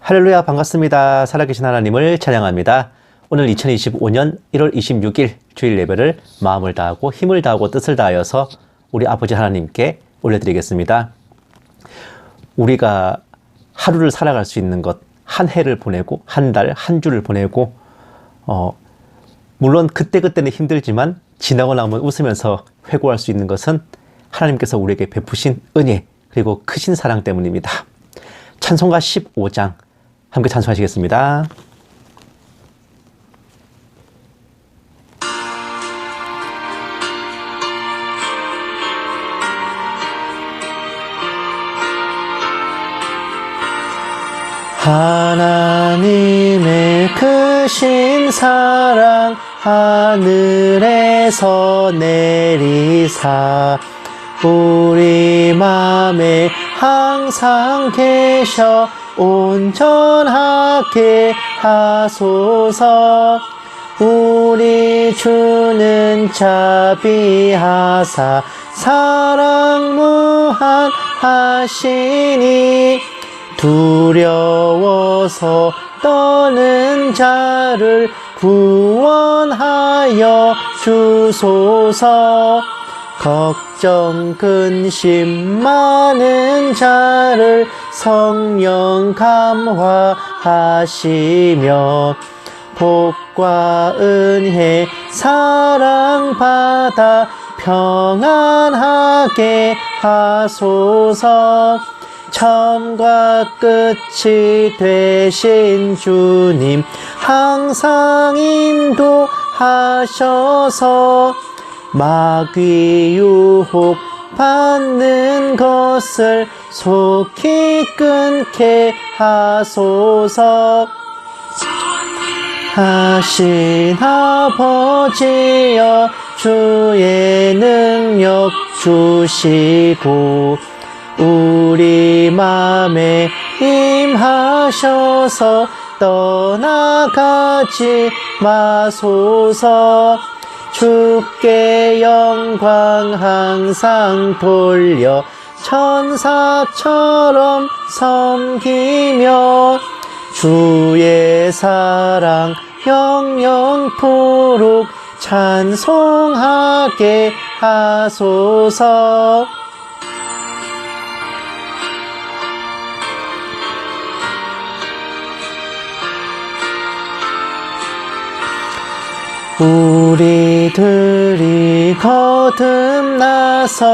할렐루야, 반갑습니다. 살아계신 하나님을 찬양합니다. 오늘 2025년 1월 26일 주일 예배를 마음을 다하고 힘을 다하고 뜻을 다하여서 우리 아버지 하나님께 올려드리겠습니다. 우리가 하루를 살아갈 수 있는 것, 한 해를 보내고 한 달, 한 주를 보내고 물론 그때그때는 힘들지만 지나고 나면 웃으면서 회고할 수 있는 것은 하나님께서 우리에게 베푸신 은혜 그리고 크신 사랑 때문입니다. 찬송가 15장 함께 찬송하시겠습니다. 하나님의 크신 사랑 하늘에서 내리사 우리 맘에 항상 계셔 온전하게 하소서. 우리 주는 자비하사 사랑 무한하시니 두려워서 떠는 자를 구원하여 주소서. 걱정 근심 많은 자를 성령 감화하시며 복과 은혜 사랑받아 평안하게 하소서. 처음과 끝이 되신 주님 항상 인도하셔서 마귀 유혹 받는 것을 속히 끊게 하소서. 하신 아버지여 주의 능력 주시고 우리 맘에 임하셔서 떠나가지 마소서. 주께 영광 항상 돌려 천사처럼 섬기며 주의 사랑 영영토록 찬송하게 하소서. 우리들이 거듭나서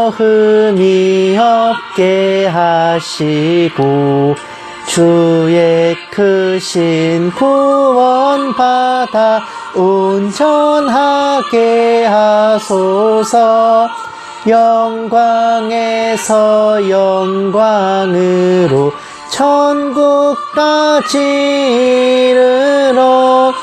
흠이 없게 하시고 주의 크신 구원 받아 온전하게 하소서. 영광에서 영광으로 천국까지 이르러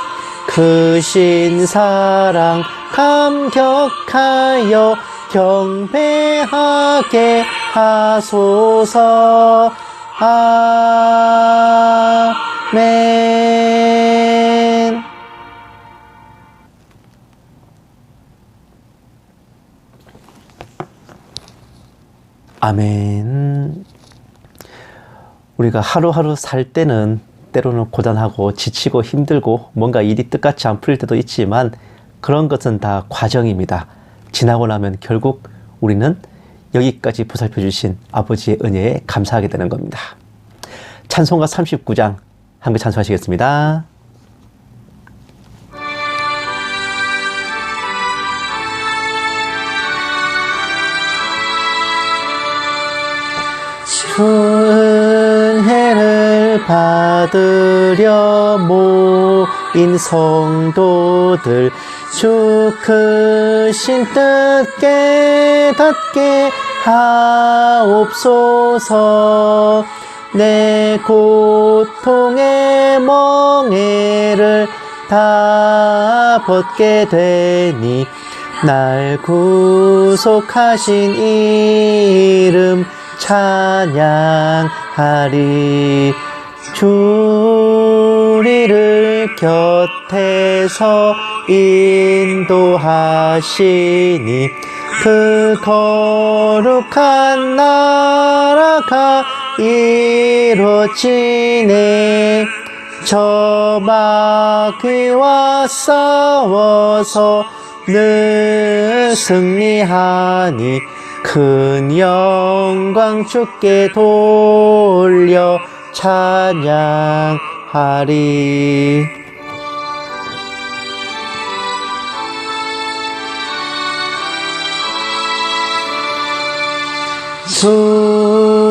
크신 사랑 감격하여 경배하게 하소서. 아멘. 아멘. 우리가 하루하루 살 때는 때로는 고단하고 지치고 힘들고 뭔가 일이 뜻같이 안 풀릴 때도 있지만 그런 것은 다 과정입니다. 지나고 나면 결국 우리는 여기까지 보살펴 주신 아버지의 은혜에 감사하게 되는 겁니다. 찬송가 39장 함께 찬송하시겠습니다. 은혜를 받으려 모인 성도들 주 크신 뜻 깨닫게 하옵소서. 내 고통의 멍에를 다 벗게 되니 날 구속하신 이름 찬양하리. 주리를 곁에서 인도하시니 그 거룩한 나라가 이루어지네. 저 마귀와 싸워서 늘 승리하니 큰 영광 주께 돌려 찬양하리.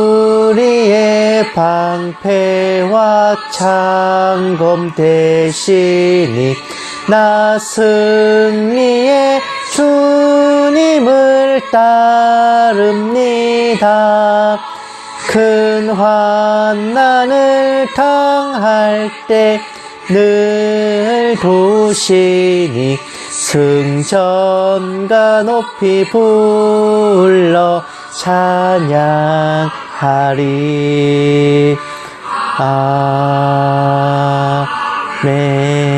수리의 방패와 창검 되시니 나 승리의 주님을 따릅니다. 큰 환난을 당할 때 늘 도우시니 승전가 높이 불러 찬양하리. 아멘.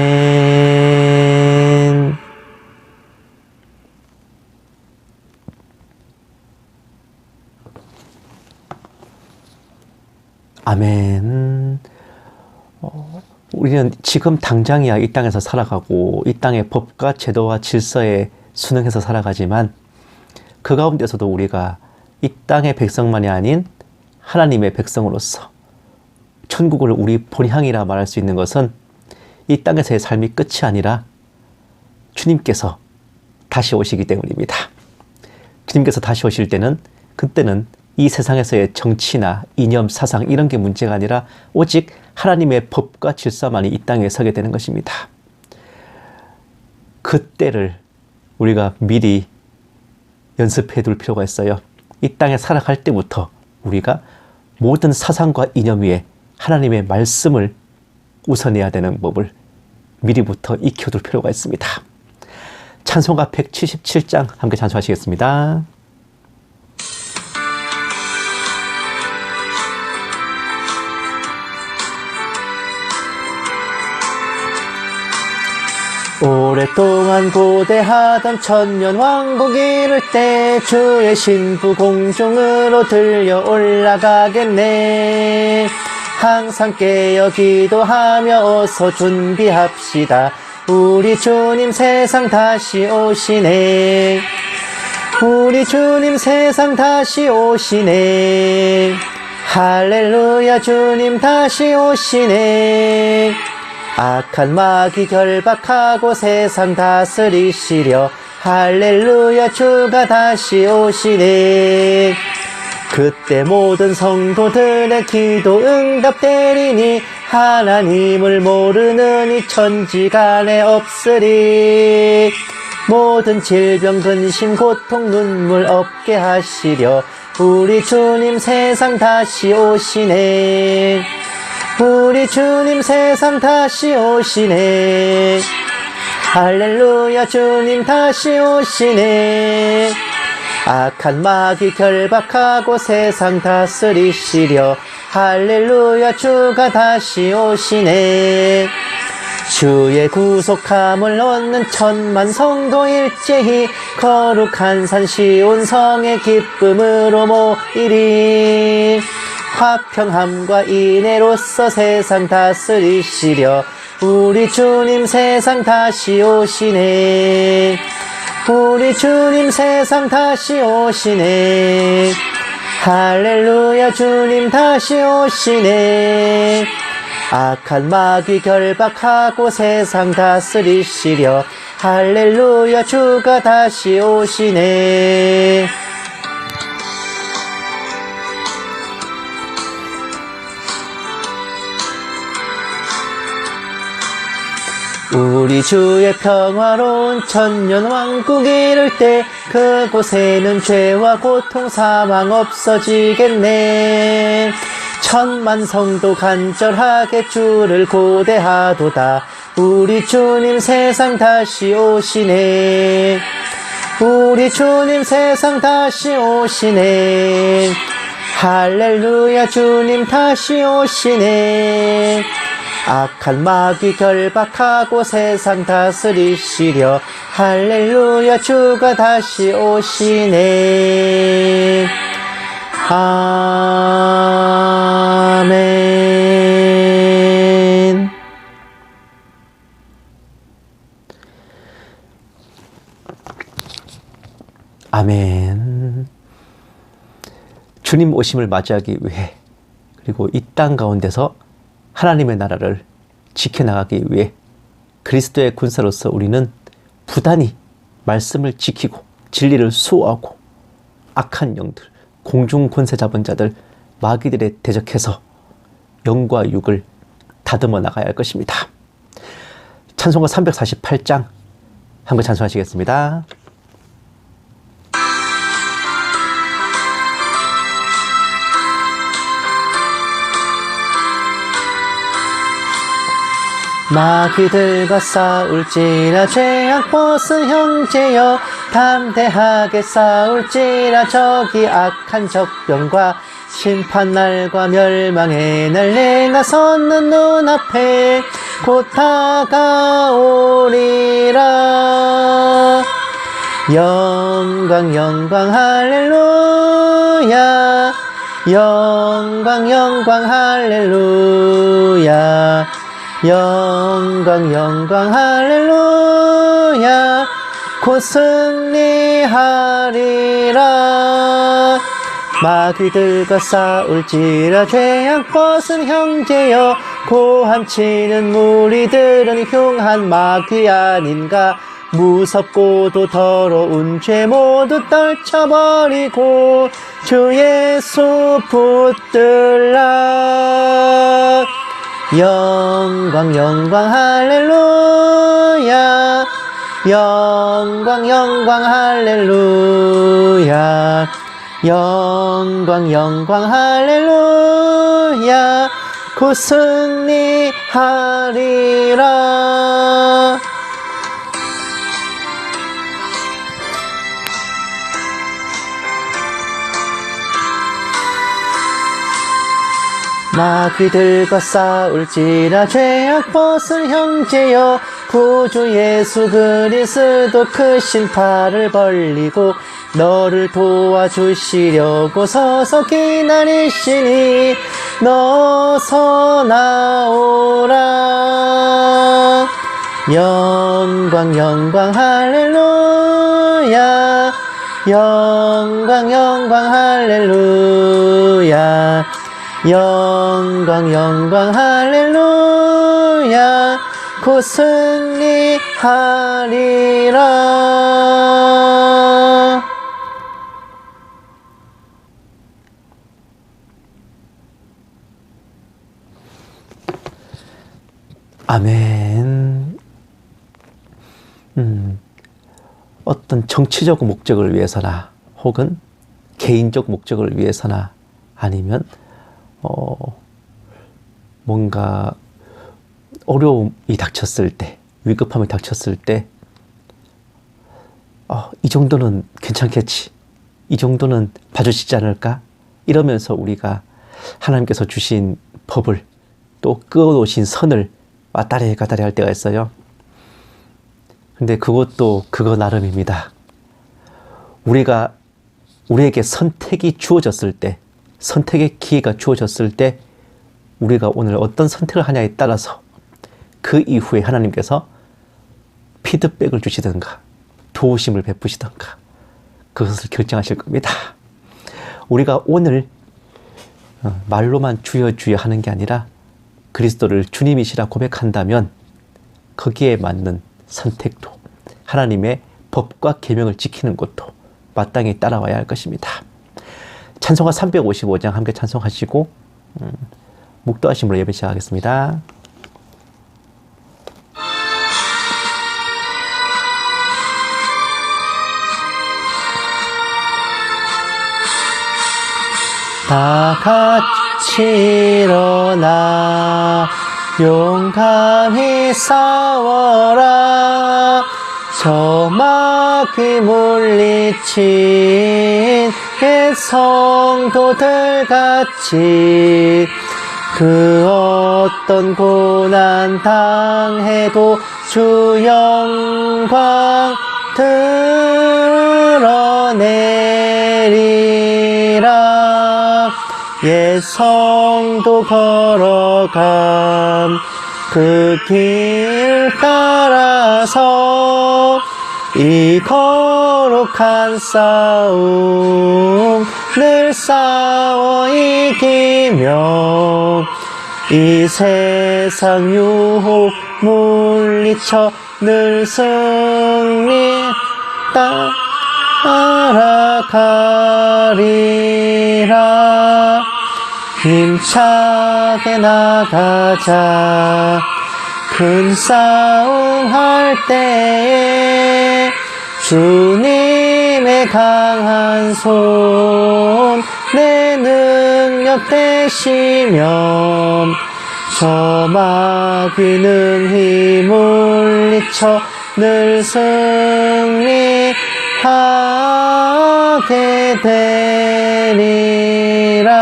아멘. 우리는 지금 당장이야 이 땅에서 살아가고 이 땅의 법과 제도와 질서에 순응해서 살아가지만 그 가운데서도 우리가 이 땅의 백성만이 아닌 하나님의 백성으로서 천국을 우리 본향이라 말할 수 있는 것은 이 땅에서의 삶이 끝이 아니라 주님께서 다시 오시기 때문입니다. 주님께서 다시 오실 때는 그때는 이 세상에서의 정치나 이념, 사상 이런 게 문제가 아니라 오직 하나님의 법과 질서만이 이 땅에 서게 되는 것입니다. 그때를 우리가 미리 연습해 둘 필요가 있어요. 이 땅에 살아갈 때부터 우리가 모든 사상과 이념 위에 하나님의 말씀을 우선해야 되는 법을 미리부터 익혀둘 필요가 있습니다. 찬송가 177장 함께 찬송하시겠습니다. 오랫동안 고대하던 천년왕국 이룰 때 주의 신부 공중으로 들려 올라가겠네. 항상 깨어 기도하며 어서 준비합시다. 우리 주님 세상 다시 오시네. 우리 주님 세상 다시 오시네. 할렐루야 주님 다시 오시네. 악한 마귀 결박하고 세상 다스리시려 할렐루야 주가 다시 오시네. 그때 모든 성도들의 기도 응답되리니 하나님을 모르는 이 천지간에 없으리. 모든 질병 근심 고통 눈물 없게 하시려 우리 주님 세상 다시 오시네. 우리 주님 세상 다시 오시네. 할렐루야 주님 다시 오시네. 악한 마귀 결박하고 세상 다스리시려 할렐루야 주가 다시 오시네. 주의 구속함을 얻는 천만 성도 일제히 거룩한 산 시온성의 기쁨으로 모이리. 화평함과 인애로서 세상 다스리시려 우리 주님 세상 다시 오시네. 우리 주님 세상 다시 오시네. 할렐루야 주님 다시 오시네. 악한 마귀 결박하고 세상 다스리시려 할렐루야 주가 다시 오시네. 우리 주의 평화로운 천년왕국 이룰 때 그곳에는 죄와 고통 사망 없어지겠네. 천만 성도 간절하게 주를 고대하도다. 우리 주님 세상 다시 오시네. 우리 주님 세상 다시 오시네. 할렐루야 주님 다시 오시네. 악한 마귀 결박하고 세상 다스리시려 할렐루야 주가 다시 오시네. 아멘. 주님 오심을 맞이하기 위해 그리고 이 땅 가운데서 하나님의 나라를 지켜나가기 위해 그리스도의 군사로서 우리는 부단히 말씀을 지키고 진리를 수호하고 악한 영들, 공중 권세 잡은 자들, 마귀들에 대적해서 영과 육을 다듬어 나가야 할 것입니다. 찬송가 348장 한번 찬송하시겠습니다. 마귀들과 싸울지라 죄악 벗은 형제여 담대하게 싸울지라 저기 악한 적병과 심판날과 멸망의 날 내가 섰는 눈앞에 곧 다가오리라. 영광 영광 할렐루야 영광 영광 할렐루야 영광 영광 할렐루야 곧 승리하리라. 마귀들과 싸울지라 죄악 벗은 형제여 고함치는 무리들은 흉한 마귀 아닌가. 무섭고도 더러운 죄 모두 떨쳐버리고 주 예수 붙들라. 영광 영광 할렐루야 영광 영광 할렐루야 영광 영광 할렐루야 곧 승리하리라. 마귀들과 싸울지라 죄악 벗은 형제여 구주 예수 그리스도 크신 팔을 벌리고 너를 도와주시려고 서서 기다리시니 너서 나오라. 영광 영광 할렐루야 영광 영광 할렐루야 영광 영광 할렐루야 곧 승리하리라. 아멘. 어떤 정치적 목적을 위해서나 혹은 개인적 목적을 위해서나 아니면 뭔가 어려움이 닥쳤을 때, 위급함이 닥쳤을 때, 이 정도는 괜찮겠지, 이 정도는 봐주시지 않을까, 이러면서 우리가 하나님께서 주신 법을 또 그어놓으신 선을 왔다리 갔다리 할 때가 있어요. 근데 그것도 그거 나름입니다. 우리에게 선택이 주어졌을 때, 선택의 기회가 주어졌을 때 우리가 오늘 어떤 선택을 하냐에 따라서 그 이후에 하나님께서 피드백을 주시든가 도우심을 베푸시든가 그것을 결정하실 겁니다. 우리가 오늘 말로만 주여 주여 하는 게 아니라 그리스도를 주님이시라 고백한다면 거기에 맞는 선택도 하나님의 법과 계명을 지키는 것도 마땅히 따라와야 할 것입니다. 찬송가 355장 함께 찬송하시고 묵도하심으로 예배 시작하겠습니다. 다 같이 일어나 용감히 싸워라. 저 마귀 물리친 성도들 같이 그 어떤 고난 당해도 주 영광 드러내리라. 옛 성도 걸어감 그 길 따라서 이 거룩한 싸움 늘 싸워 이기며 이 세상 유혹 물리쳐 늘 승리 따라가리라. 힘차게 나가자. 큰 싸움 할 때에 주님의 강한 손 내 능력 되시면 저 마귀는 물리쳐 늘 승리하게 되리라.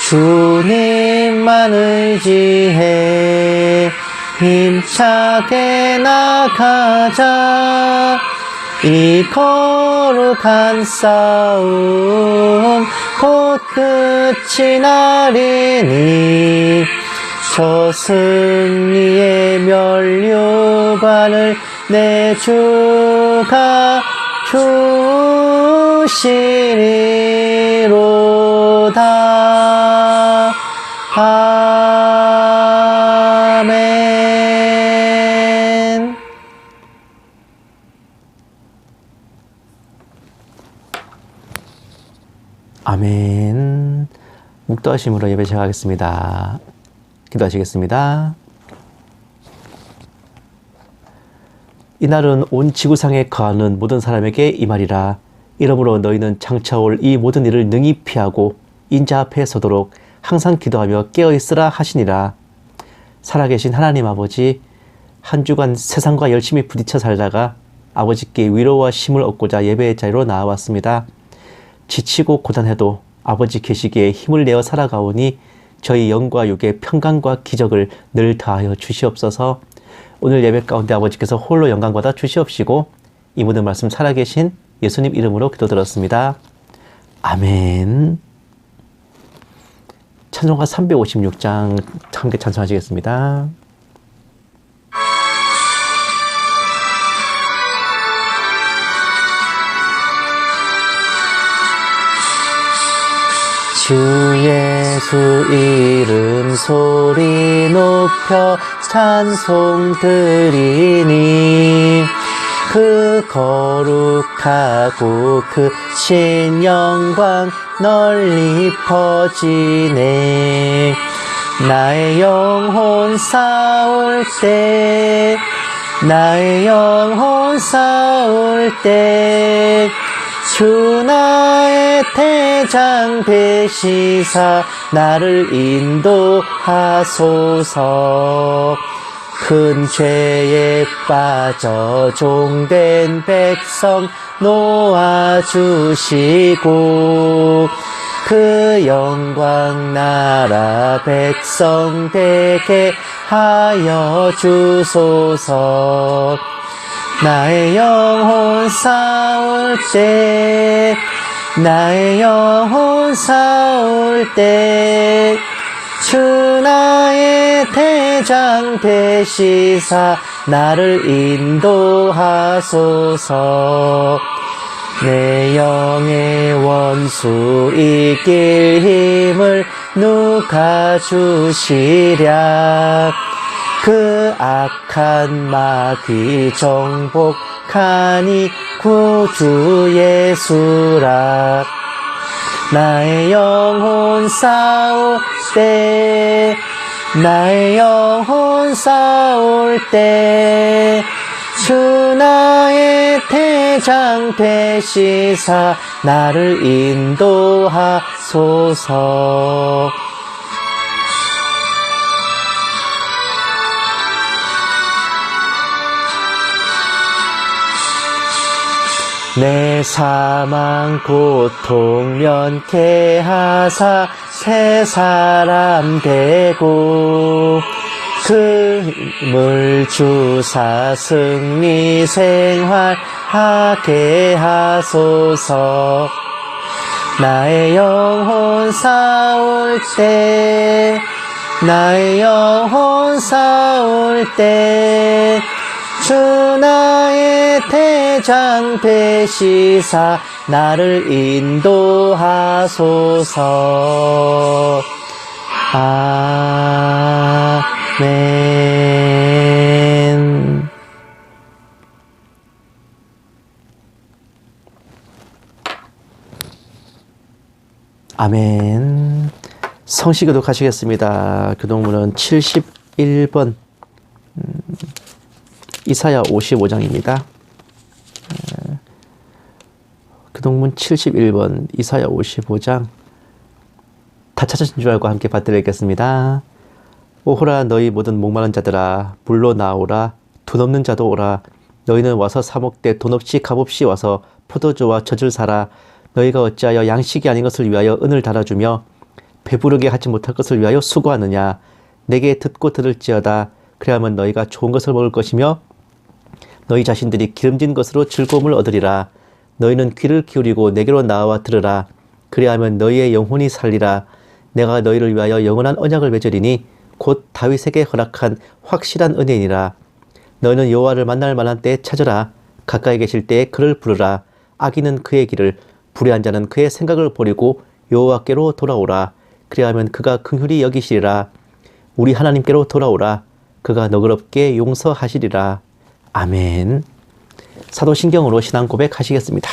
주님만 의지해 힘차게 나가자. 이 거룩한 싸움 곧 끝이 나리니 저 승리의 면류관을 내 주가 주시리로다. 아멘. 아멘. 묵도하심으로 예배 시작하겠습니다. 기도하시겠습니다. 이날은 온 지구상에 거하는 모든 사람에게 이 말이라. 이러므로 너희는 장차 올 이 모든 일을 능히 피하고 인자 앞에 서도록 항상 기도하며 깨어있으라 하시니라. 살아계신 하나님 아버지, 한 주간 세상과 열심히 부딪혀 살다가 아버지께 위로와 힘을 얻고자 예배의 자리로 나와왔습니다. 지치고 고단해도 아버지 계시기에 힘을 내어 살아가오니 저희 영과 육의 평강과 기적을 늘 더하여 주시옵소서. 오늘 예배 가운데 아버지께서 홀로 영광받아 주시옵시고 이 모든 말씀 살아계신 예수님 이름으로 기도드렸습니다. 아멘. 찬송가 356장 함께 찬송하시겠습니다. 주 예수 이름 소리 높여 찬송 드리니 그 거룩하고 그 신영광 널리 퍼지네. 나의 영혼 싸울 때 나의 영혼 싸울 때 주 나의 대장 되시사 나를 인도하소서. 큰 죄에 빠져 종된 백성 놓아주시고 그 영광 나라 백성 되게 하여 주소서. 나의 영혼 싸울 때 나의 영혼 싸울 때 주 나의 대장 되시사 나를 인도하소서. 내 영의 원수 이길 힘을 누가 주시랴. 그 악한 마귀 정복하니 구주 예수라. 나의 영혼 싸울 때 나의 영혼 싸울 때 주 나의 대장 되시사 나를 인도하소서. 내 사망 고통 면케하사 새 사람 되고 그 힘을 주사 승리 생활하게 하소서. 나의 영혼 싸울 때 나의 영혼 싸울 때 주 나의 대장 되시사 나를 인도하소서. 아멘. 아멘. 성시교도 가시겠습니다. 교동문은 71번 이사야 55장입니다. 교동문 71번 이사야 55장 다 찾으신 줄 알고 함께 받들겠습니다. 오호라 너희 모든 목마른 자들아 물로 나오라. 돈 없는 자도 오라. 너희는 와서 사 먹되 돈 없이 값없이 와서 포도주와 젖을 사라. 너희가 어찌하여 양식이 아닌 것을 위하여 은을 달아주며 배부르게 하지 못할 것을 위하여 수고하느냐. 내게 듣고 들을지어다. 그래야만 너희가 좋은 것을 먹을 것이며 너희 자신들이 기름진 것으로 즐거움을 얻으리라. 너희는 귀를 기울이고 내게로 나와 들으라. 그리하면 너희의 영혼이 살리라. 내가 너희를 위하여 영원한 언약을 맺으리니 곧 다윗에게 허락한 확실한 은혜이니라. 너희는 여호와를 만날 만한 때에 찾으라. 가까이 계실 때에 그를 부르라. 악인은 그의 길을 불의한 자는 그의 생각을 버리고 여호와께로 돌아오라. 그리하면 그가 긍휼히 여기시리라. 우리 하나님께로 돌아오라. 그가 너그럽게 용서하시리라. 아멘. 사도신경으로 신앙 고백하시겠습니다.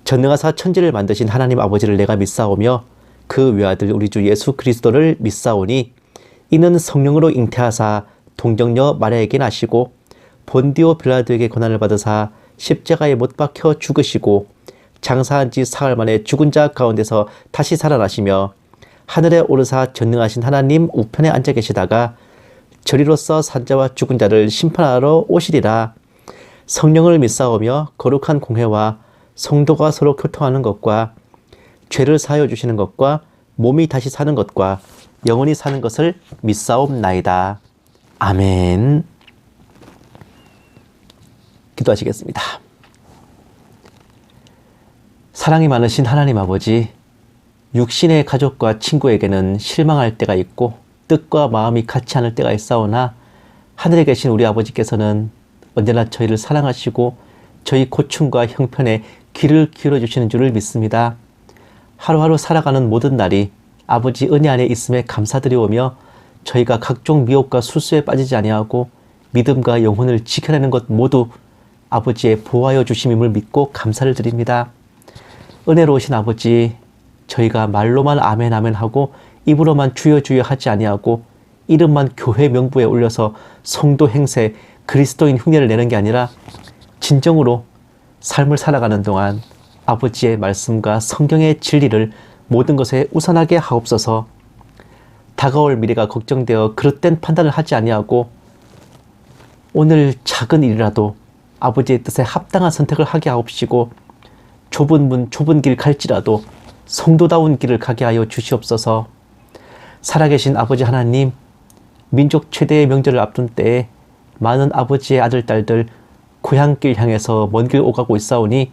전능하사 천지를 만드신 하나님 아버지를 내가 믿사오며 그 외아들 우리 주 예수 그리스도를 믿사오니 이는 성령으로 잉태하사 동정녀 마리아에게 나시고 본디오 빌라도에게 고난을 받으사 십자가에 못 박혀 죽으시고 장사한 지 사흘 만에 죽은 자 가운데서 다시 살아나시며 하늘에 오르사 전능하신 하나님 우편에 앉아 계시다가 저리로서 산자와 죽은 자를 심판하러 오시리라. 성령을 믿사오며 거룩한 공회와 성도가 서로 교통하는 것과 죄를 사하여 주시는 것과 몸이 다시 사는 것과 영원히 사는 것을 믿사옵나이다. 아멘. 기도하시겠습니다. 사랑이 많으신 하나님 아버지, 육신의 가족과 친구에게는 실망할 때가 있고 뜻과 마음이 같지 않을 때가 있사오나 하늘에 계신 우리 아버지께서는 언제나 저희를 사랑하시고 저희 고충과 형편에 귀를 기울여 주시는 줄을 믿습니다. 하루하루 살아가는 모든 날이 아버지 은혜 안에 있음에 감사드리오며 저희가 각종 미혹과 술수에 빠지지 아니하고 믿음과 영혼을 지켜내는 것 모두 아버지의 보호하여 주심임을 믿고 감사를 드립니다. 은혜로우신 아버지, 저희가 말로만 아멘 아멘 하고 입으로만 주여 주여 하지 아니하고 이름만 교회 명부에 올려서 성도 행세 그리스도인 흉내를 내는 게 아니라 진정으로 삶을 살아가는 동안 아버지의 말씀과 성경의 진리를 모든 것에 우선하게 하옵소서. 다가올 미래가 걱정되어 그릇된 판단을 하지 아니하고 오늘 작은 일이라도 아버지의 뜻에 합당한 선택을 하게 하옵시고 좁은 문 좁은 길 갈지라도 성도다운 길을 가게 하여 주시옵소서. 살아계신 아버지 하나님, 민족 최대의 명절을 앞둔 때에 많은 아버지의 아들 딸들 고향길 향해서 먼 길 오가고 있사오니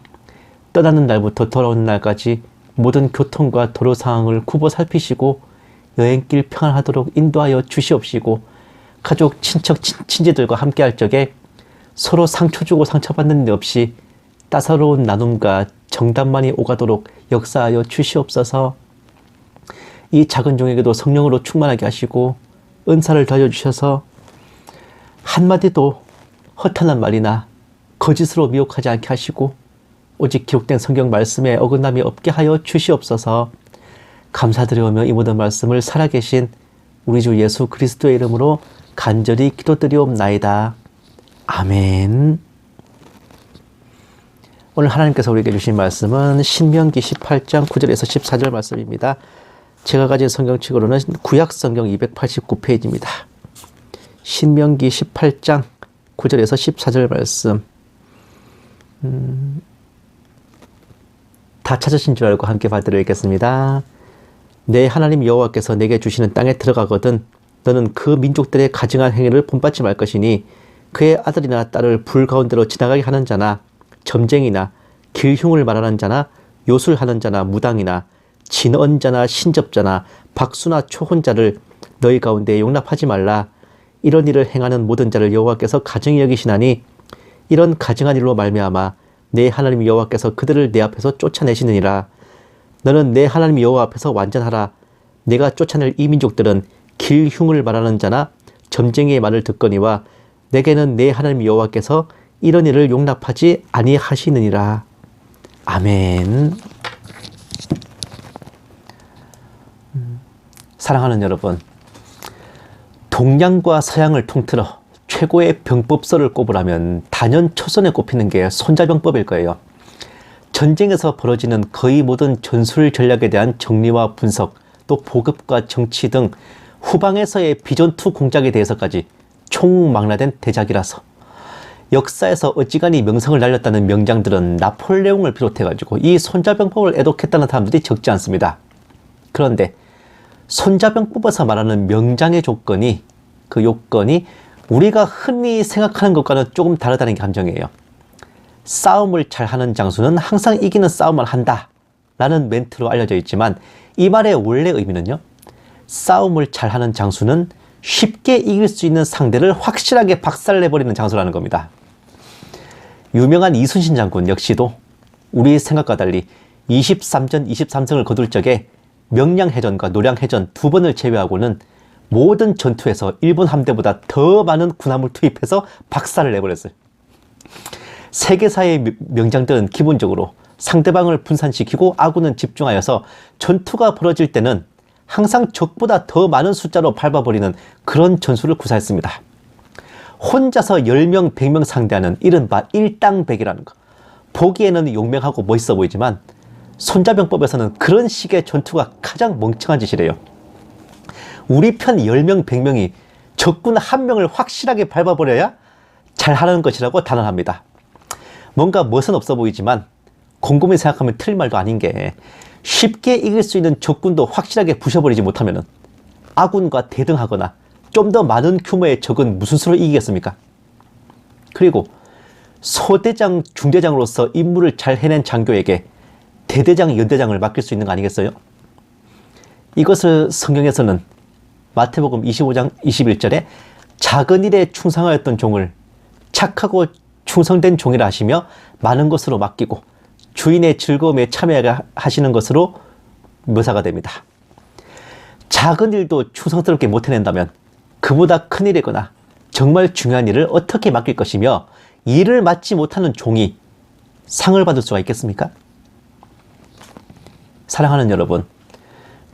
떠나는 날부터 돌아오는 날까지 모든 교통과 도로 상황을 굽어 살피시고 여행길 평안하도록 인도하여 주시옵시고 가족, 친척, 친지들과 함께할 적에 서로 상처 주고 상처받는 일 없이 따사로운 나눔과 정답만이 오가도록 역사하여 주시옵소서. 이 작은 종에게도 성령으로 충만하게 하시고 은사를 더해주셔서 한마디도 허탄한 말이나 거짓으로 미혹하지 않게 하시고 오직 기록된 성경 말씀에 어긋남이 없게 하여 주시옵소서. 감사드리오며 이 모든 말씀을 살아계신 우리 주 예수 그리스도의 이름으로 간절히 기도드리옵나이다. 아멘. 오늘 하나님께서 우리에게 주신 말씀은 신명기 18장 9절에서 14절 말씀입니다. 제가 가진 성경책으로는 구약성경 289페이지입니다. 신명기 18장 9절에서 14절 말씀. 다 찾으신 줄 알고 함께 받들어야겠습니다. 내 하나님 여호와께서 내게 주시는 땅에 들어가거든 너는 그 민족들의 가증한 행위를 본받지 말 것이니 그의 아들이나 딸을 불 가운데로 지나가게 하는 자나 점쟁이나 길흉을 말하는 자나 요술하는 자나 무당이나 진언자나 신접자나 박수나 초혼자를 너희 가운데 용납하지 말라. 이런 일을 행하는 모든 자를 여호와께서 가증히 여기시나니 이런 가증한 일로 말미암아 내 하나님 여호와께서 그들을 내 앞에서 쫓아내시느니라. 너는 내 하나님 여호와 앞에서 완전하라. 내가 쫓아낼 이 민족들은 길흉을 말하는 자나 점쟁이의 말을 듣거니와 내게는 내 하나님 여호와께서 이런 일을 용납하지 아니하시느니라. 아멘. 사랑하는 여러분, 동양과 서양을 통틀어 최고의 병법서를 꼽으라면 단연 초선에 꼽히는 게 손자병법일 거예요. 전쟁에서 벌어지는 거의 모든 전술 전략에 대한 정리와 분석, 또 보급과 정치 등 후방에서의 비전투 공작에 대해서까지 총망라된 대작이라서 역사에서 어지간히 명성을 날렸다는 명장들은 나폴레옹을 비롯해가지고 이 손자병법을 애독했다는 사람들이 적지 않습니다. 그런데 손자병법에서 말하는 명장의 조건이, 그 요건이 우리가 흔히 생각하는 것과는 조금 다르다는 게 함정이에요. 싸움을 잘하는 장수는 항상 이기는 싸움을 한다 라는 멘트로 알려져 있지만 이 말의 원래 의미는요, 싸움을 잘하는 장수는 쉽게 이길 수 있는 상대를 확실하게 박살내버리는 장수라는 겁니다. 유명한 이순신 장군 역시도 우리 생각과 달리 23전 23승을 거둘 적에 명량해전과 노량해전 두 번을 제외하고는 모든 전투에서 일본 함대보다 더 많은 군함을 투입해서 박살을 내버렸어요. 세계사의 명장들은 기본적으로 상대방을 분산시키고 아군은 집중하여서 전투가 벌어질 때는 항상 적보다 더 많은 숫자로 밟아버리는 그런 전술을 구사했습니다. 혼자서 10명, 100명 상대하는 이른바 일당백이라는 거. 보기에는 용맹하고 멋있어 보이지만 손자병법에서는 그런 식의 전투가 가장 멍청한 짓이래요. 우리 편 10명, 100명이 적군 1명을 확실하게 밟아버려야 잘하는 것이라고 단언합니다. 뭔가 멋은 없어 보이지만 곰곰이 생각하면 틀린 말도 아닌 게, 쉽게 이길 수 있는 적군도 확실하게 부셔버리지 못하면 아군과 대등하거나 좀 더 많은 규모의 적은 무슨 수로 이기겠습니까? 그리고 소대장, 중대장으로서 임무를 잘 해낸 장교에게 대대장, 연대장을 맡길 수 있는 거 아니겠어요? 이것을 성경에서는 마태복음 25장 21절에 작은 일에 충성하였던 종을 착하고 충성된 종이라 하시며 많은 것으로 맡기고 주인의 즐거움에 참여하게 하시는 것으로 묘사가 됩니다. 작은 일도 충성스럽게 못 해낸다면 그보다 큰 일이거나 정말 중요한 일을 어떻게 맡길 것이며, 일을 맡지 못하는 종이 상을 받을 수가 있겠습니까? 사랑하는 여러분,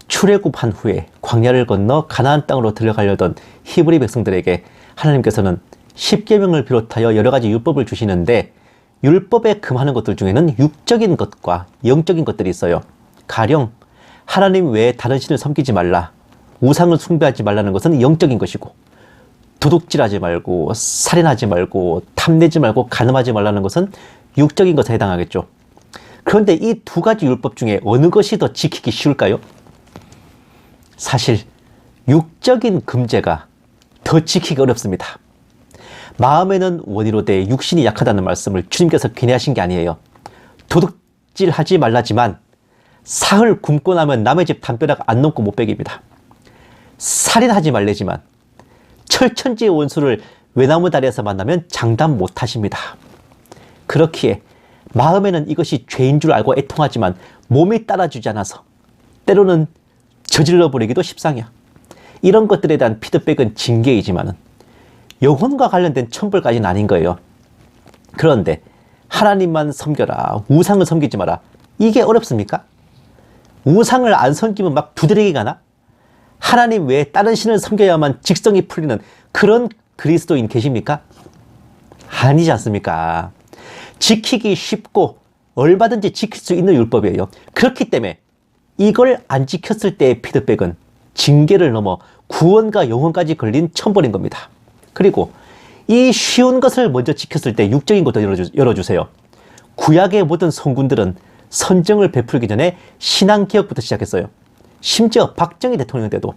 출애굽한 후에 광야를 건너 가나안 땅으로 들어가려던 히브리 백성들에게 하나님께서는 십계명을 비롯하여 여러 가지 율법을 주시는데, 율법에 금하는 것들 중에는 육적인 것과 영적인 것들이 있어요. 가령 하나님 외에 다른 신을 섬기지 말라, 우상을 숭배하지 말라는 것은 영적인 것이고, 도둑질하지 말고, 살인하지 말고, 탐내지 말고, 간음하지 말라는 것은 육적인 것에 해당하겠죠. 그런데 이 두 가지 율법 중에 어느 것이 더 지키기 쉬울까요? 사실 육적인 금제가 더 지키기 어렵습니다. 마음에는 원이로되 육신이 약하다는 말씀을 주님께서 괜히 하신 게 아니에요. 도둑질하지 말라지만 사흘 굶고 나면 남의 집 담벼락 안 넘고 못 베깁니다. 살인하지 말래지만 철천지의 원수를 외나무 다리에서 만나면 장담 못 하십니다. 그렇기에 마음에는 이것이 죄인 줄 알고 애통하지만 몸이 따라주지 않아서 때로는 저질러 버리기도 십상이야. 이런 것들에 대한 피드백은 징계이지만은 영혼과 관련된 천벌까지는 아닌 거예요. 그런데 하나님만 섬겨라, 우상을 섬기지 마라, 이게 어렵습니까? 우상을 안 섬기면 막 두드리기 가나? 하나님 외에 다른 신을 섬겨야만 직성이 풀리는 그런 그리스도인 계십니까? 아니지 않습니까? 지키기 쉽고 얼마든지 지킬 수 있는 율법이에요. 그렇기 때문에 이걸 안 지켰을 때의 피드백은 징계를 넘어 구원과 영혼까지 걸린 천벌인 겁니다. 그리고 이 쉬운 것을 먼저 지켰을 때 육적인 것도 열어주세요. 구약의 모든 성군들은 선정을 베풀기 전에 신앙개혁부터 시작했어요. 심지어 박정희 대통령 때도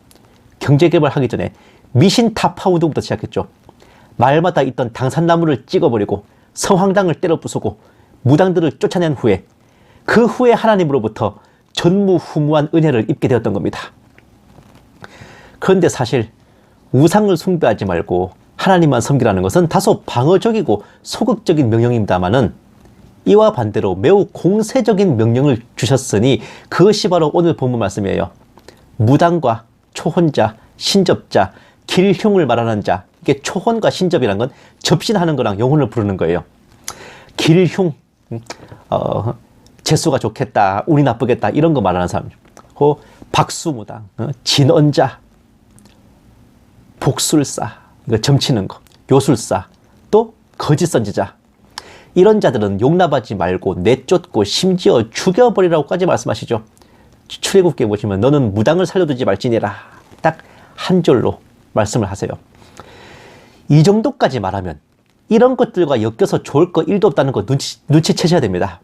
경제개발하기 전에 미신 타파 운동부터 시작했죠. 마을마다 있던 당산나무를 찍어버리고 성황당을 때려 부수고 무당들을 쫓아낸 후에 그 후에 하나님으로부터 전무후무한 은혜를 입게 되었던 겁니다. 그런데 사실 우상을 숭배하지 말고 하나님만 섬기라는 것은 다소 방어적이고 소극적인 명령입니다마는 이와 반대로 매우 공세적인 명령을 주셨으니 그것이 바로 오늘 본문 말씀이에요. 무당과 초혼자, 신접자, 길흉을 말하는 자. 이게 초혼과 신접이라는 건 접신하는 거랑 영혼을 부르는 거예요. 길흉, 재수가 좋겠다, 운이 나쁘겠다 이런 거 말하는 사람. 박수무당, 진언자, 복술사, 이거 점치는 거, 요술사, 또 거짓 선지자. 이런 자들은 용납하지 말고 내쫓고 심지어 죽여버리라고까지 말씀하시죠. 출애굽기에 보시면 너는 무당을 살려두지 말지니라 딱 한 절로 말씀을 하세요. 이 정도까지 말하면 이런 것들과 엮여서 좋을 거 1도 없다는 거 눈치채셔야 됩니다.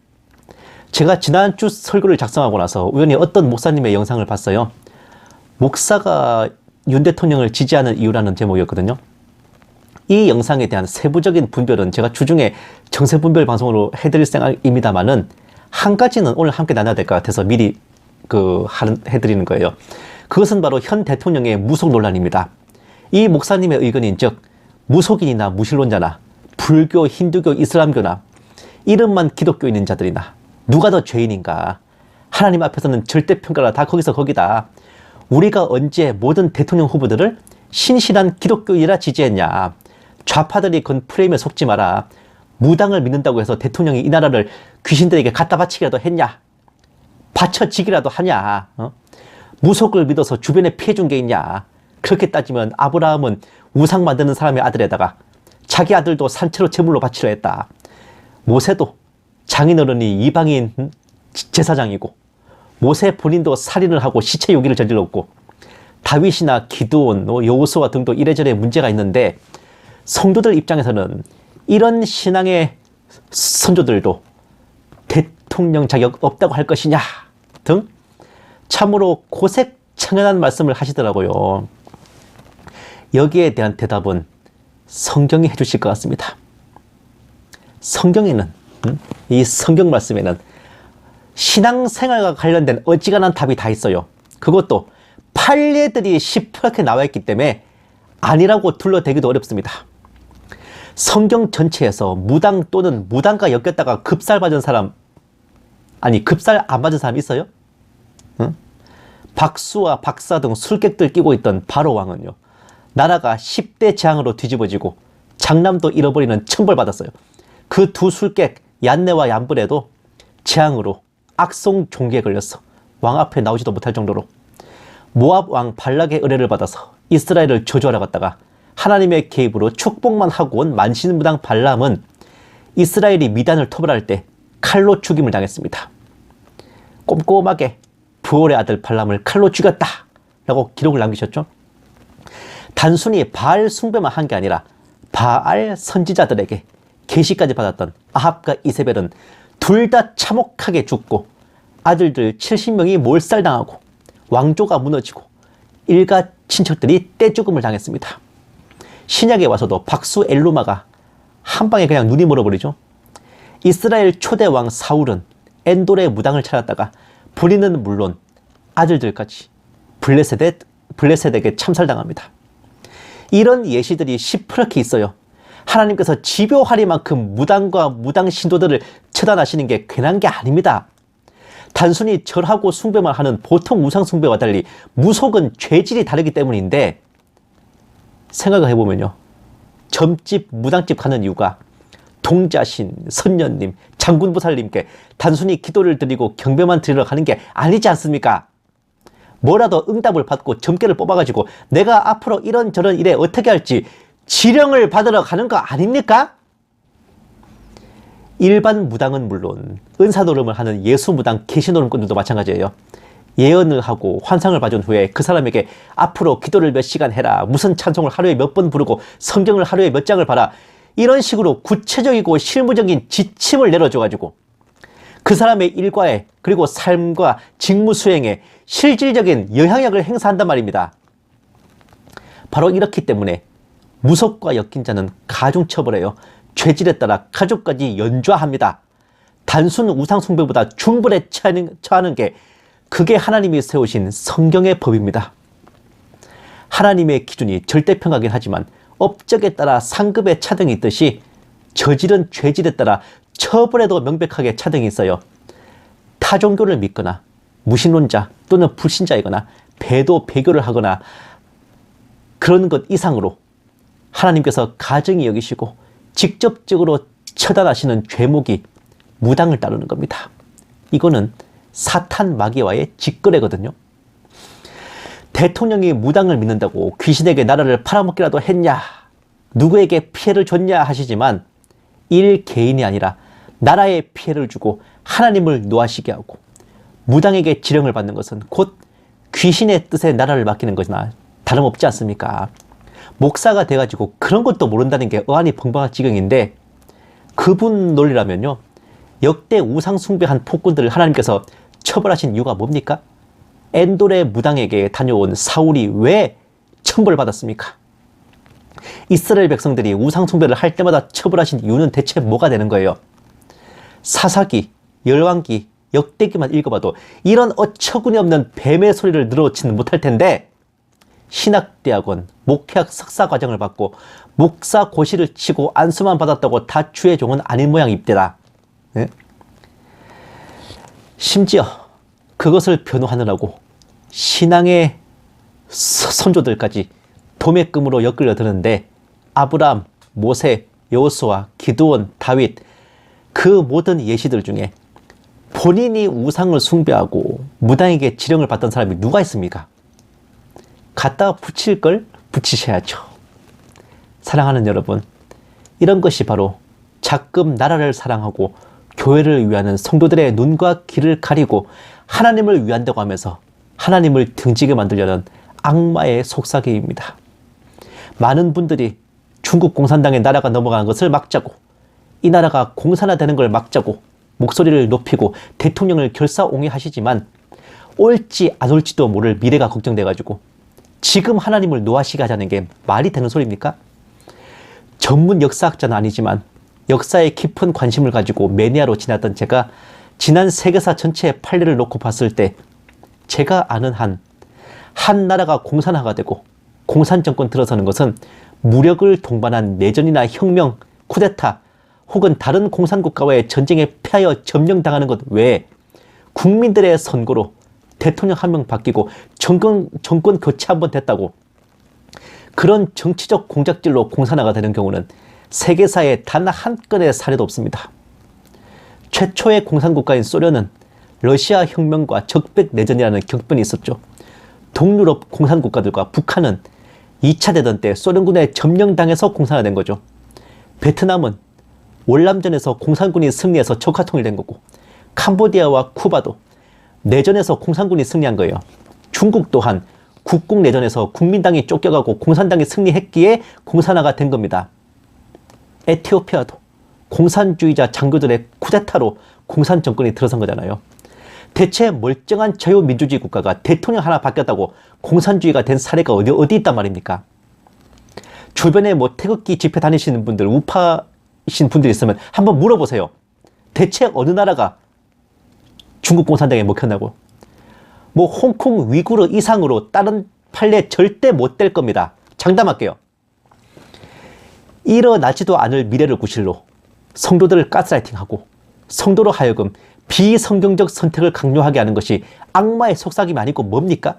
제가 지난주 설교를 작성하고 나서 우연히 어떤 목사님의 영상을 봤어요. 목사가 윤 대통령을 지지하는 이유라는 제목이었거든요. 이 영상에 대한 세부적인 분별은 제가 주중에 정세분별 방송으로 해드릴 생각입니다만은 한 가지는 오늘 함께 나눠야 될 것 같아서 미리 해드리는 거예요. 그것은 바로 현 대통령의 무속 논란입니다. 이 목사님의 의견인즉 무속인이나 무신론자나 불교, 힌두교, 이슬람교나 이름만 기독교인인 자들이나 누가 더 죄인인가? 하나님 앞에서는 절대평가가 다 거기서 거기다. 우리가 언제 모든 대통령 후보들을 신실한 기독교인이라 지지했냐? 좌파들이 건 프레임에 속지 마라. 무당을 믿는다고 해서 대통령이 이 나라를 귀신들에게 갖다 바치기라도 했냐? 바쳐지기라도 하냐? 무속을 믿어서 주변에 피해준 게 있냐? 그렇게 따지면 아브라함은 우상 만드는 사람의 아들에다가 자기 아들도 산채로 제물로 바치려 했다. 모세도 장인어른이 이방인 제사장이고 모세 본인도 살인을 하고 시체 요기를 저질렀고 다윗이나 기드온, 여호수아 등도 이래저래 문제가 있는데 성도들 입장에서는 이런 신앙의 선조들도 대통령 자격 없다고 할 것이냐 등 참으로 고색청연한 말씀을 하시더라고요. 여기에 대한 대답은 성경이 해주실 것 같습니다. 성경에는 이 성경 말씀에는 신앙생활과 관련된 어지간한 답이 다 있어요. 그것도 판례들이 시퍼렇게 나와 있기 때문에 아니라고 둘러대기도 어렵습니다. 성경 전체에서 무당 또는 무당과 엮였다가 급살 받은 사람, 아니 급살 안 받은 사람 있어요? 응? 박수와 박사 등 술객들 끼고 있던 바로 왕은요, 나라가 10대 재앙으로 뒤집어지고 장남도 잃어버리는 천벌 받았어요. 그 두 술객 얀네와 얀브레도 재앙으로 악성 종기에 걸렸어. 왕 앞에 나오지도 못할 정도로. 모압 왕 발락의 의뢰를 받아서 이스라엘을 저주하러 갔다가 하나님의 개입으로 축복만 하고 온 만신무당 발람은 이스라엘이 미단을 토벌할 때 칼로 죽임을 당했습니다. 꼼꼼하게 부올의 아들 발람을 칼로 죽였다 라고 기록을 남기셨죠. 단순히 바알 숭배만 한 게 아니라 바알 선지자들에게 계시까지 받았던 아합과 이세벨은 둘 다 참혹하게 죽고 아들들 70명이 몰살당하고 왕조가 무너지고 일가 친척들이 떼죽음을 당했습니다. 신약에 와서도 박수 엘루마가 한 방에 그냥 눈이 멀어버리죠. 이스라엘 초대 왕 사울은 엔돌의 무당을 찾았다가 본인은 물론 아들들까지 블레셋에게 참살당합니다. 이런 예시들이 시퍼렇게 있어요. 하나님께서 집요하리만큼 무당과 무당 신도들을 처단하시는 게 괜한 게 아닙니다. 단순히 절하고 숭배만 하는 보통 우상 숭배와 달리 무속은 죄질이 다르기 때문인데, 생각을 해보면요, 점집, 무당집 가는 이유가 동자신, 선녀님, 장군보살님께 단순히 기도를 드리고 경배만 드리러 가는 게 아니지 않습니까? 뭐라도 응답을 받고 점괘를 뽑아가지고 내가 앞으로 이런저런 일에 어떻게 할지 지령을 받으러 가는 거 아닙니까? 일반 무당은 물론 은사노름을 하는 예수무당, 계시노름꾼들도 마찬가지예요. 예언을 하고 환상을 봐준 후에 그 사람에게 앞으로 기도를 몇 시간 해라, 무슨 찬송을 하루에 몇 번 부르고 성경을 하루에 몇 장을 봐라, 이런 식으로 구체적이고 실무적인 지침을 내려줘가지고 그 사람의 일과에, 그리고 삶과 직무 수행에 실질적인 영향력을 행사한단 말입니다. 바로 이렇기 때문에 무속과 엮인 자는 가중처벌해요. 죄질에 따라 가족까지 연좌합니다. 단순 우상숭배보다 중불에 처하는 게 그게 하나님이 세우신 성경의 법입니다. 하나님의 기준이 절대평가긴 하지만 업적에 따라 상급의 차등이 있듯이 저지른 죄질에 따라 처벌에도 명백하게 차등이 있어요. 타종교를 믿거나 무신론자 또는 불신자이거나 배도 배교를 하거나 그런 것 이상으로 하나님께서 가증히 여기시고 직접적으로 처단하시는 죄목이 무당을 따르는 겁니다. 이거는 사탄 마귀와의 직거래거든요. 대통령이 무당을 믿는다고 귀신에게 나라를 팔아먹기라도 했냐, 누구에게 피해를 줬냐 하시지만 일 개인이 아니라 나라에 피해를 주고 하나님을 노하시게 하고 무당에게 지령을 받는 것은 곧 귀신의 뜻에 나라를 맡기는 것이나 다름없지 않습니까? 목사가 돼가지고 그런 것도 모른다는 게 어안이 벙벙할 지경인데, 그분 논리라면요, 역대 우상 숭배한 폭군들을 하나님께서 처벌하신 이유가 뭡니까? 엔돌의 무당에게 다녀온 사울이 왜 천벌받았습니까? 이스라엘 백성들이 우상 숭배를 할 때마다 처벌하신 이유는 대체 뭐가 되는 거예요? 사사기, 열왕기, 역대기만 읽어봐도 이런 어처구니 없는 뱀의 소리를 늘어놓지는 못할 텐데, 신학대학원, 목회학 석사 과정을 받고 목사 고시를 치고 안수만 받았다고 다 주의 종은 아닌 모양입니다. 네? 심지어 그것을 변호하느라고 신앙의 선조들까지 도매금으로 엮으려 드는데, 아브람, 모세, 여호수아, 기드온, 다윗, 그 모든 예시들 중에 본인이 우상을 숭배하고 무당에게 지령을 받던 사람이 누가 있습니까? 갖다 붙일 걸 붙이셔야죠. 사랑하는 여러분, 이런 것이 바로 자금 나라를 사랑하고 교회를 위하는 성도들의 눈과 귀를 가리고 하나님을 위한다고 하면서 하나님을 등지게 만들려는 악마의 속삭임입니다. 많은 분들이 중국 공산당의 나라가 넘어가는 것을 막자고, 이 나라가 공산화되는 걸 막자고 목소리를 높이고 대통령을 결사옹위하시지만 옳지 안 옳지도 모를 미래가 걱정돼가지고 지금 하나님을 노하시게 하자는 게 말이 되는 소리입니까? 전문 역사학자는 아니지만 역사에 깊은 관심을 가지고 매니아로 지났던 제가 지난 세계사 전체의 판례를 놓고 봤을 때 제가 아는 한 나라가 공산화가 되고 공산정권 들어서는 것은 무력을 동반한 내전이나 혁명, 쿠데타 혹은 다른 공산국가와의 전쟁에 패하여 점령당하는 것 외에 국민들의 선거로 대통령 한 명 바뀌고 정권 교체 한번 됐다고 그런 정치적 공작질로 공산화가 되는 경우는 세계사에 단 한 건의 사례도 없습니다. 최초의 공산국가인 소련은 러시아 혁명과 적백 내전이라는 격변이 있었죠. 동유럽 공산국가들과 북한은 2차 대전 때 소련군에 점령당해서 공산화된 거죠. 베트남은 월남전에서 공산군이 승리해서 적화통일된 거고, 캄보디아와 쿠바도 내전에서 공산군이 승리한 거예요. 중국 또한 국국내전에서 국민당이 쫓겨가고 공산당이 승리했기에 공산화가 된 겁니다. 에티오피아도 공산주의자 장교들의 쿠데타로 공산 정권이 들어선 거잖아요. 대체 멀쩡한 자유민주주의 국가가 대통령 하나 바뀌었다고 공산주의가 된 사례가 어디 있단 말입니까? 주변에 뭐 태극기 집회 다니시는 분들, 우파신 분들 있으면 한번 물어보세요. 대체 어느 나라가 중국 공산당에 먹혔나고? 뭐 홍콩 위구르 이상으로 다른 판례 절대 못 될 겁니다. 장담할게요. 일어나지도 않을 미래를 구실로 성도들을 가스라이팅하고 성도로 하여금 비성경적 선택을 강요하게 하는 것이 악마의 속삭임이 아니고 뭡니까?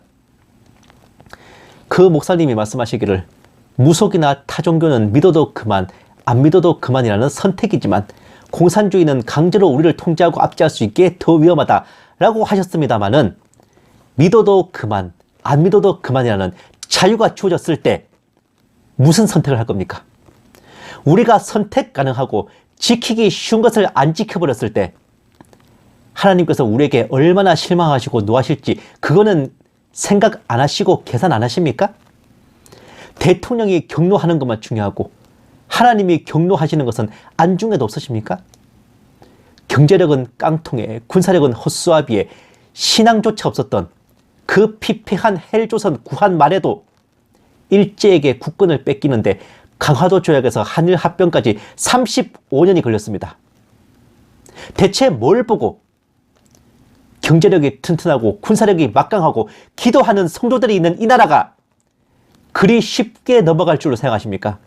그 목사님이 말씀하시기를 무속이나 타종교는 믿어도 그만, 안 믿어도 그만이라는 선택이지만 공산주의는 강제로 우리를 통제하고 압제할 수 있기에 더 위험하다라고 하셨습니다마는, 믿어도 그만, 안 믿어도 그만이라는 자유가 주어졌을 때 무슨 선택을 할 겁니까? 우리가 선택 가능하고 지키기 쉬운 것을 안 지켜버렸을 때 하나님께서 우리에게 얼마나 실망하시고 노하실지 그거는 생각 안 하시고 계산 안 하십니까? 대통령이 경로하는 것만 중요하고 하나님이 경로하시는 것은 안중에도 없으십니까? 경제력은 깡통에, 군사력은 헛수아비에, 신앙조차 없었던 그 피폐한 헬조선 구한 말에도 일제에게 국권을 뺏기는데 강화도 조약에서 한일 합병까지 35년이 걸렸습니다. 대체 뭘 보고 경제력이 튼튼하고 군사력이 막강하고 기도하는 성도들이 있는 이 나라가 그리 쉽게 넘어갈 줄로 생각하십니까?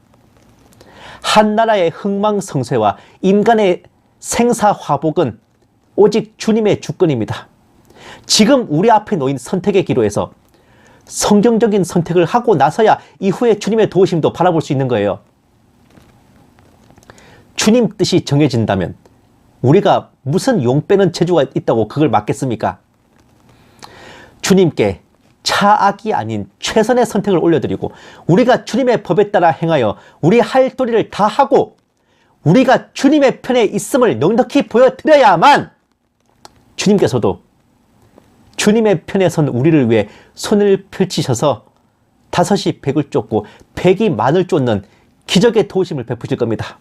한 나라의 흥망성쇠와 인간의 생사화복은 오직 주님의 주권입니다. 지금 우리 앞에 놓인 선택의 기로에서 성경적인 선택을 하고 나서야 이후에 주님의 도우심도 바라볼 수 있는 거예요. 주님 뜻이 정해진다면 우리가 무슨 용 빼는 재주가 있다고 그걸 막겠습니까? 주님께 차악이 아닌 최선의 선택을 올려드리고 우리가 주님의 법에 따라 행하여 우리 할 도리를 다 하고 우리가 주님의 편에 있음을 넉넉히 보여드려야만 주님께서도 주님의 편에 선 우리를 위해 손을 펼치셔서 5이 100을 쫓고 100이 만을 쫓는 기적의 도우심을 베푸실 겁니다.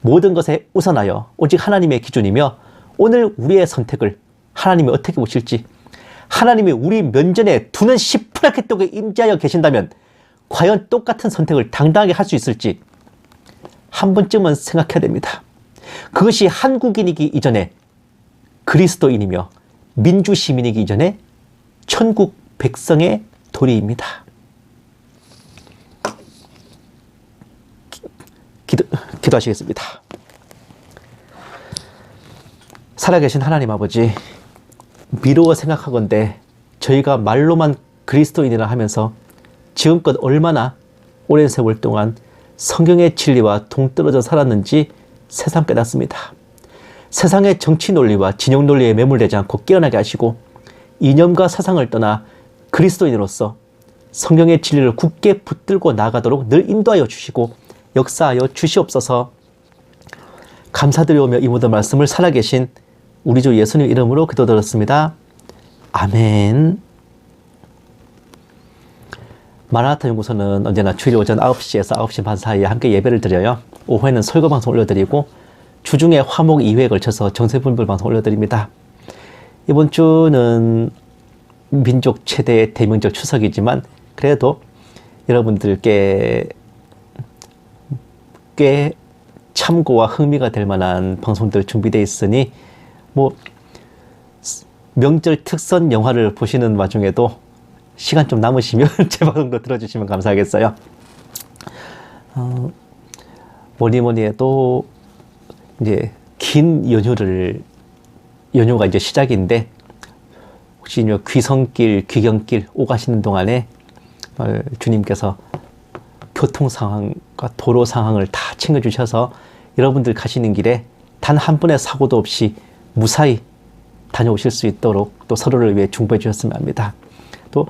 모든 것에 우선하여 오직 하나님의 기준이며 오늘 우리의 선택을 하나님이 어떻게 보실지 하나님이 우리 면전에 두는 시퍼렇게 떡에 임재하여 계신다면 과연 똑같은 선택을 당당하게 할 수 있을지 한 번쯤은 생각해야 됩니다. 그것이 한국인이기 이전에 그리스도인이며 민주시민이기 이전에 천국 백성의 도리입니다. 기도하시겠습니다. 살아계신 하나님 아버지, 미루어 생각하건대 저희가 말로만 그리스도인이라 하면서 지금껏 얼마나 오랜 세월 동안 성경의 진리와 동떨어져 살았는지 새삼 깨닫습니다. 세상의 정치 논리와 진영 논리에 매몰되지 않고 깨어나게 하시고 이념과 사상을 떠나 그리스도인으로서 성경의 진리를 굳게 붙들고 나가도록 늘 인도하여 주시고 역사하여 주시옵소서. 감사드리오며 이 모든 말씀을 살아계신 우리 주 예수님 이름으로 기도드렸습니다. 아멘. 마라나타 연구소는 언제나 주일 오전 9시에서 9시 반 사이에 함께 예배를 드려요. 오후에는 설교 방송 올려드리고 주중에 화목 2회에 걸쳐서 정세분별 방송 올려드립니다. 이번 주는 민족 최대의 대명절 추석이지만 그래도 여러분들께 꽤 참고와 흥미가 될 만한 방송들 준비되어 있으니 뭐 명절 특선 영화를 보시는 와중에도 시간 좀 남으시면 제 방송도 들어주시면 감사하겠어요. 뭐니 해도 이제 긴 연휴가 이제 시작인데 혹시 귀성길, 귀경길 오가시는 동안에 주님께서 교통 상황과 도로 상황을 다 챙겨주셔서 여러분들 가시는 길에 단 한 번의 사고도 없이 무사히 다녀오실 수 있도록 또 서로를 위해 중보해 주셨으면 합니다. 또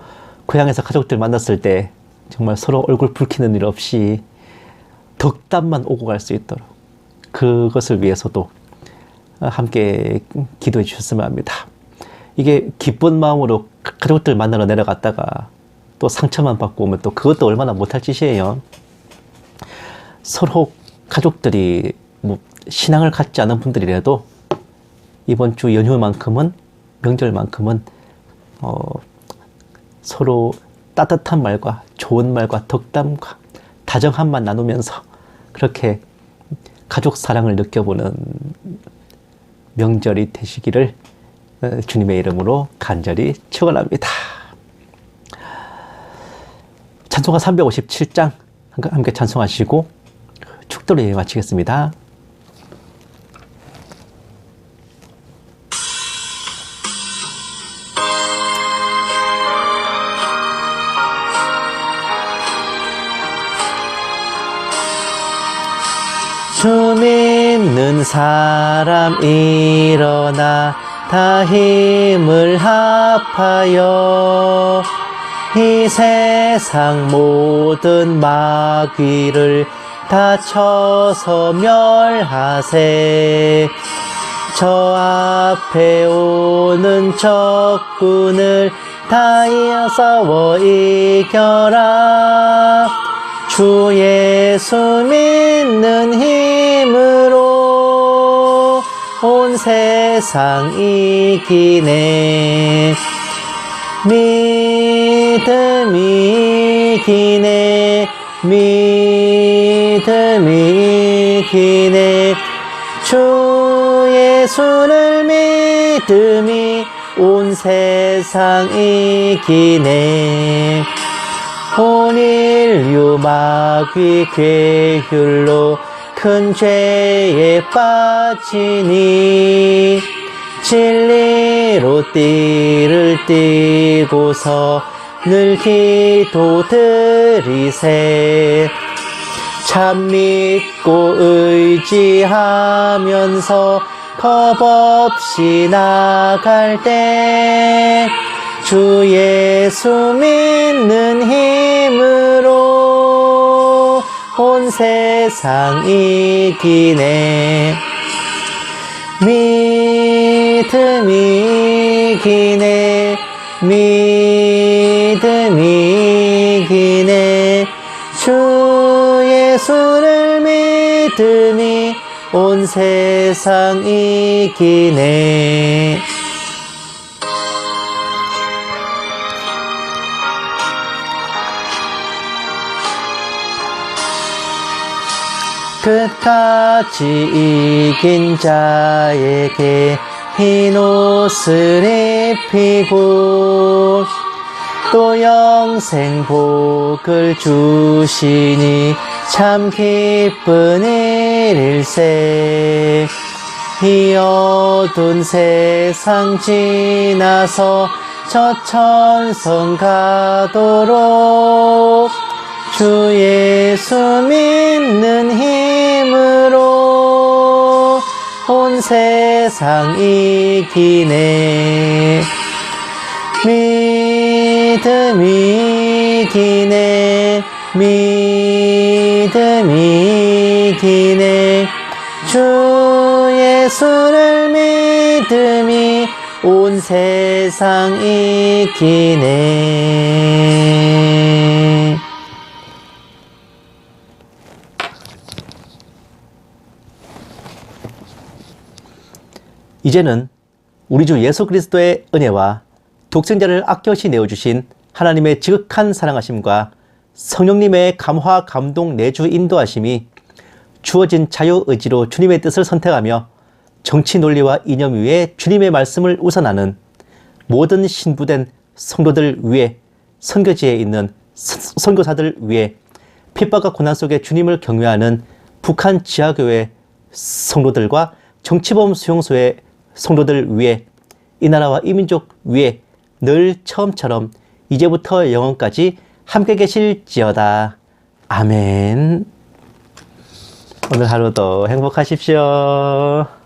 고향에서 가족들 만났을 때 정말 서로 얼굴 붉히는 일 없이 덕담만 오고 갈 수 있도록 그것을 위해서도 함께 기도해 주셨으면 합니다. 이게 기쁜 마음으로 가족들 만나러 내려갔다가 또 상처만 받고 오면 또 그것도 얼마나 못할 짓이에요. 서로 가족들이 뭐 신앙을 갖지 않은 분들이라도 이번 주 연휴만큼은 명절만큼은 서로 따뜻한 말과 좋은 말과 덕담과 다정함만 나누면서 그렇게 가족 사랑을 느껴보는 명절이 되시기를 주님의 이름으로 간절히 축원합니다. 찬송가 357장 함께 찬송하시고 축도로 예배 마치겠습니다. 주 믿는 사람 일어나 다 힘을 합하여 이 세상 모든 마귀를 다 쳐서 멸하세. 저 앞에 오는 적군을 다 싸워 이겨라. 주 예수 믿는 힘으로 온 세상 이기네. 믿음이 이기네. 믿음이 이기네. 주 예수를 믿음이 온 세상 이기네. 온 인류 마귀 괴휼로 큰 죄에 빠지니 진리로 띠를 띠고서 늘 기도 드리세. 참 믿고 의지하면서 겁 없이 나갈 때 주 예수 믿는 힘으로 온 세상 이기네. 믿음이 이기네. 믿음이 이기네. 주 예수를 믿음이 온 세상 이기네. 끝까지 이긴 자에게 흰 옷을 입히고 또 영생 복을 주시니 참 기쁜 일일세. 이 어두운 세상 지나서 저 천성 가도록 주 예수 믿는 힘으로 온 세상 이기네. 믿음이 이기네. 믿음이 이기네. 주 예수를 믿음이 온 세상 이기네. 이제는 우리 주 예수 그리스도의 은혜와 독생자를 아껴시 내어주신 하나님의 지극한 사랑하심과 성령님의 감화 감동 내주 인도하심이 주어진 자유의지로 주님의 뜻을 선택하며 정치 논리와 이념 위에 주님의 말씀을 우선하는 모든 신부된 성도들 위해, 선교지에 있는 선교사들 위해, 핍박과 고난 속에 주님을 경외하는 북한 지하교회 성도들과 정치범 수용소의 성도들 위해, 이 나라와 이 민족 위해 늘 처음처럼 이제부터 영원까지 함께 계실지어다. 아멘. 오늘 하루도 행복하십시오.